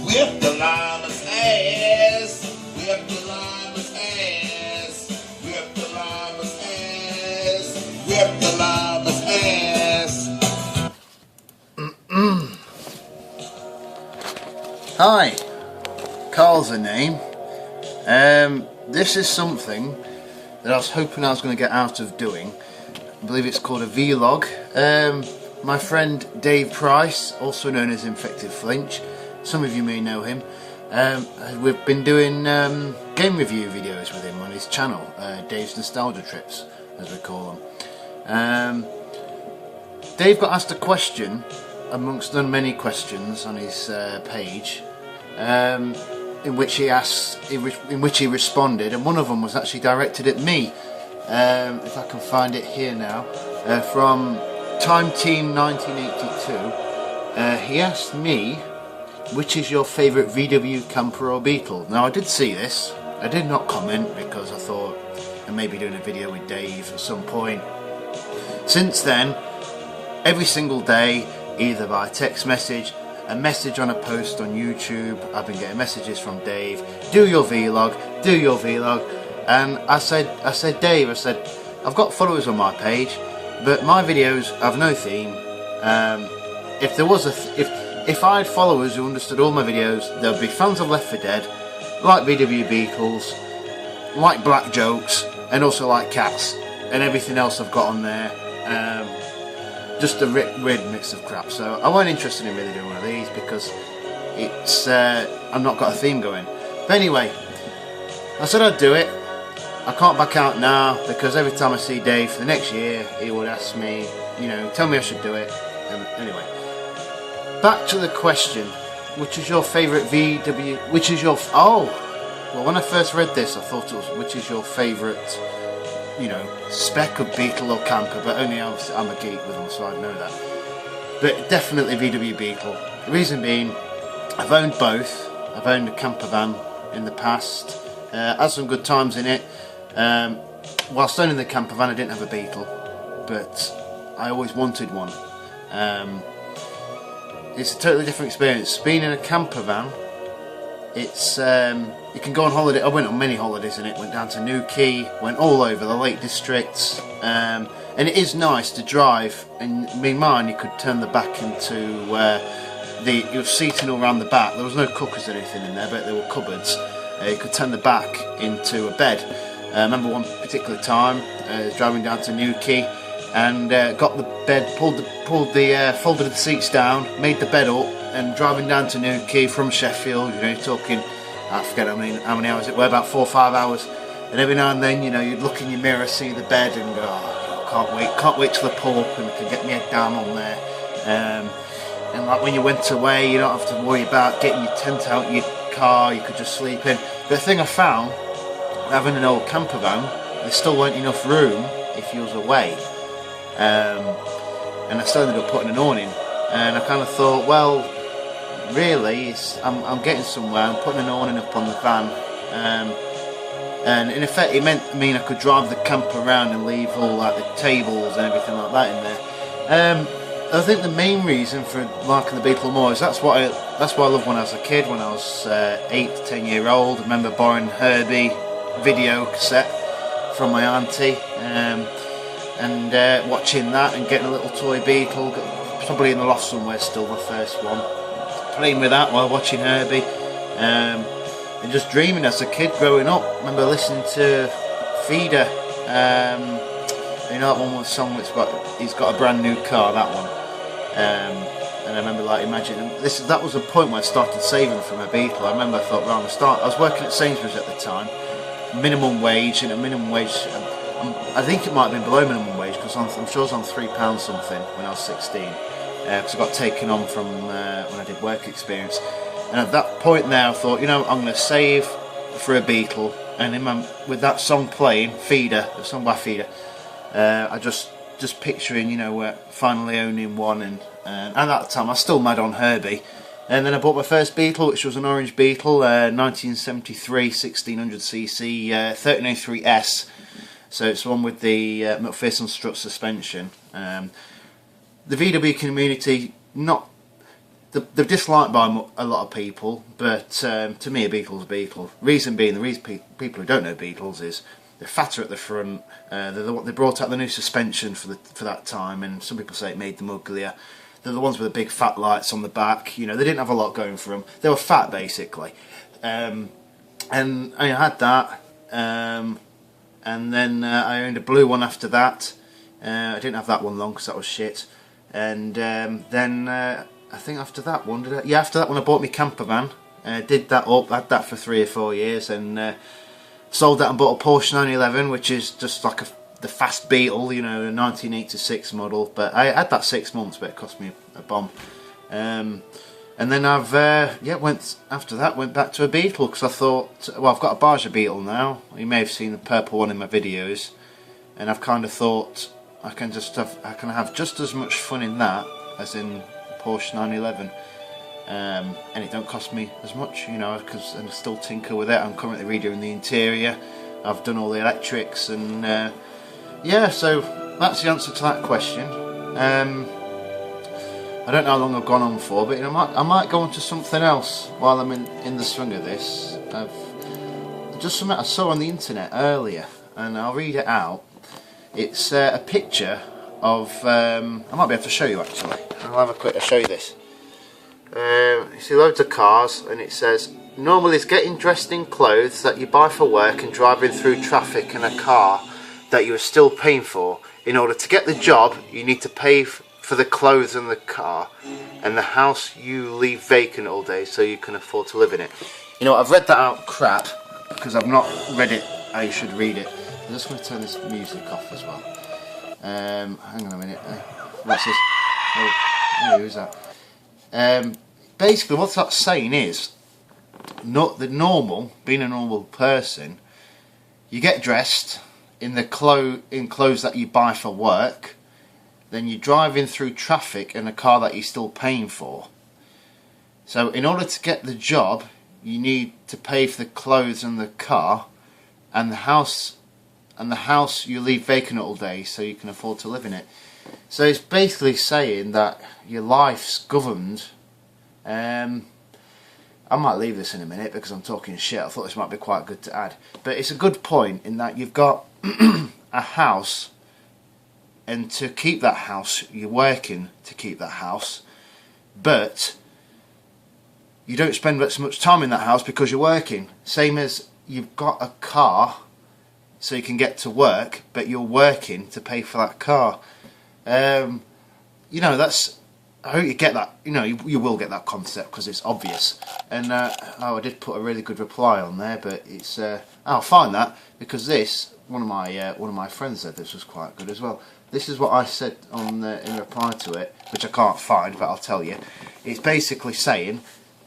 Whip the llama's ass. Whip the llama's ass. Whip the llama's ass. Whip the llama's ass. Hi, Carl's the name. This is something that I was hoping I was going to get out of doing. I believe it's called a vlog. My friend Dave Price, also known as infectedflinch, some of you may know him. We've been doing game review videos with him on his channel, Dave's Nostalgia Trips, as we call them. Dave got asked a question, amongst the many questions on his page, in which he responded, and one of them was actually directed at me. If I can find it here now, from Time Team 1982. He asked me, which is your favourite VW camper or Beetle? Now I did see this, I did not comment because I thought I may be doing a video with Dave at some point. Since then, every single day, either by text message, a message on a post on YouTube, I've been getting messages from Dave, do your vlog, and I said Dave, I've got followers on my page, but my videos have no theme. If I had followers who understood all my videos, there would be fans of Left 4 Dead, like VW Beetles, like black jokes, and also like cats, and everything else I've got on there. Just a weird mix of crap. So I wasn't interested in really doing one of these because it's I've not got a theme going. But anyway, I said I'd do it. I can't back out now because every time I see Dave for the next year, he would ask me, tell me I should do it. And anyway, back to the question: which is your favourite VW? Well, when I first read this, I thought it was which is your favourite, spec of Beetle or camper, but only I'm a geek with them, so I'd know that. But definitely VW Beetle. The reason being, I've owned both. I've owned a camper van in the past. Had some good times in it. Whilst owning the camper van, I didn't have a Beetle, but I always wanted one. It's a totally different experience. Being in a camper van, it's you can go on holiday. I went on many holidays in it. Went down to Newquay, went all over the Lake Districts, and it is nice to drive. And mine, you could turn the back into your seating all around the back. There was no cookers or anything in there, but there were cupboards. You could turn the back into a bed. I remember one particular time driving down to Newquay and got the bed, folded the seats down, made the bed up, and driving down to Newquay from Sheffield, talking, I forget how many hours it were, about 4 or 5 hours, and every now and then, you'd look in your mirror, see the bed, and go, can't wait till I pull up and can get my head down on there. And like when you went away, you don't have to worry about getting your tent out your car, you could just sleep in. But the thing I found, having an old camper van, there still weren't enough room if you was away. And I still ended up putting an awning, and I kind of thought, well, really, I'm getting somewhere. I'm putting an awning up on the van, and in effect, it mean I could drive the camper around and leave all like the tables and everything like that in there. I think the main reason for liking the Beetle more is that's what I loved when I was a kid. When I was 8 to 10 year old, I remember borrowing Herbie video cassette from my auntie, and watching that and getting a little toy Beetle, probably in the loft somewhere still, my first one, playing with that while watching Herbie, and just dreaming as a kid growing up. I remember listening to Feeder, that one was a song he's got a brand new car, that one, and I remember imagining that was the point where I started saving for my Beetle. I remember I thought, well, I was working at Sainsbury's at the time, minimum wage, and a minimum wage, I think it might have been below minimum wage because I'm sure I was on £3 something when I was 16, because I got taken on from when I did work experience. And at that point there I thought, I'm going to save for a Beetle, and with that song playing, Feeder, the song by Feeder, I just picturing, finally owning one, and at that time I was still mad on Herbie. And then I bought my first Beetle, which was an orange Beetle, 1973 1600cc 1303S. So it's the one with the McPherson strut suspension. The VW community, not they're disliked by a lot of people, but to me a Beetle's a Beetle. Reason being, the reason people who don't know Beetles is they're fatter at the front. They brought out the new suspension for that time, and some people say it made them uglier. They're the ones with the big fat lights on the back. You know, they didn't have a lot going for them. They were fat basically, and I had that, and then I owned a blue one after that. I didn't have that one long because that was shit, and then I think after that one, after that one I bought my camper van. Did that up, had that for 3 or 4 years, and sold that and bought a Porsche 911, which is just like the fast Beetle, you know, a 1986 model. But I had that 6 months, but it cost me a bomb. And then I've went back to a Beetle because I thought, well, I've got a Barger Beetle now. You may have seen the purple one in my videos, and I've kind of thought I can have just as much fun in that as in Porsche 911, and it don't cost me as much, you know, because I still tinker with it. I'm currently redoing the interior. I've done all the electrics, and yeah, so that's the answer to that question. I don't know how long I've gone on for, but you know, I might go on to something else while I'm in the swing of this. Just something I saw on the internet earlier, and I'll read it out. It's a picture of, I might be able to show you actually. I'll show you this. You see loads of cars, and it says, normal is getting dressed in clothes that you buy for work and driving through traffic in a car that you are still paying for. In order to get the job, you need to pay for the clothes and the car and the house you leave vacant all day so you can afford to live in it. You know, I've read that out crap because I've not read it how you should read it. I'm just going to turn this music off as well. Hang on a minute. What's this? Oh, who is that? Basically what that's saying is, not the normal, being a normal person, you get dressed in clothes that you buy for work, then you're driving through traffic in a car that you're still paying for. So in order to get the job, you need to pay for the clothes and the car and the house you leave vacant all day so you can afford to live in it. So it's basically saying that your life's governed. I might leave this in a minute because I'm talking shit. I thought this might be quite good to add, but it's a good point in that you've got a house, and to keep that house you're working to keep that house, but you don't spend as much time in that house because you're working. Same as you've got a car so you can get to work, but you're working to pay for that car. You know, I hope you get that. You know, you will get that concept because it's obvious. And I did put a really good reply on there, but it's I'll find that because one of my friends said this was quite good as well. This is what I said in reply to it, which I can't find, but I'll tell you. It's basically saying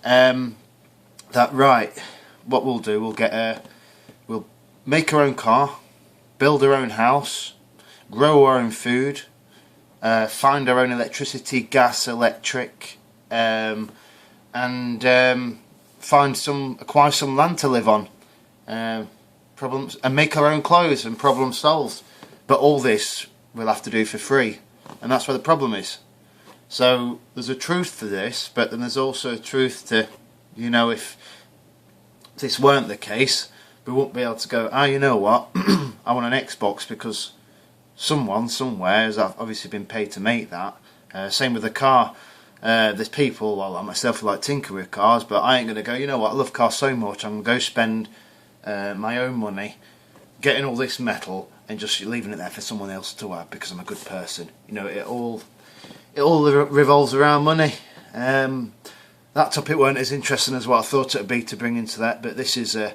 that right, what we'll do, we'll make our own car, build our own house, grow our own food. Find our own electricity, gas, electric, and acquire some land to live on, problems, and make our own clothes, and problem solved. But all this we'll have to do for free, and that's where the problem is. So there's a truth to this, but then there's also a truth to, you know, if this weren't the case, we wouldn't be able to go, you know what, I want an Xbox because someone somewhere has obviously been paid to make that. Same with the car. There's people, well, like myself, who like tinker with cars, but I ain't going to go, you know what, I love cars so much, I'm going to go spend my own money getting all this metal and just leaving it there for someone else to have because I'm a good person. You know, it all revolves around money. That topic weren't as interesting as what I thought it would be to bring into that, but this is a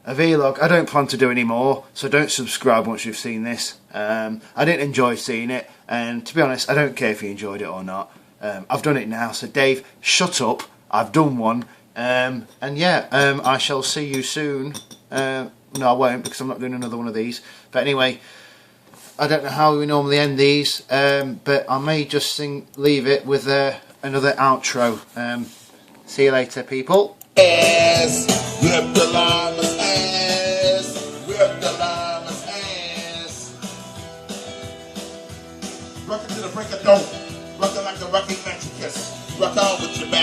vlog. I don't plan to do any more, so don't subscribe once you've seen this. I didn't enjoy seeing it, and to be honest, I don't care if you enjoyed it or not. I've done it now, so Dave, shut up. I've done one, and yeah, I shall see you soon. No, I won't, because I'm not doing another one of these. But anyway, I don't know how we normally end these, but I may just leave it with another outro. See you later, people. Whip the llama's ass, whip the llama's ass. Rock it to the break of dawn, rock it like a rocking Mexicans, rock on with your back.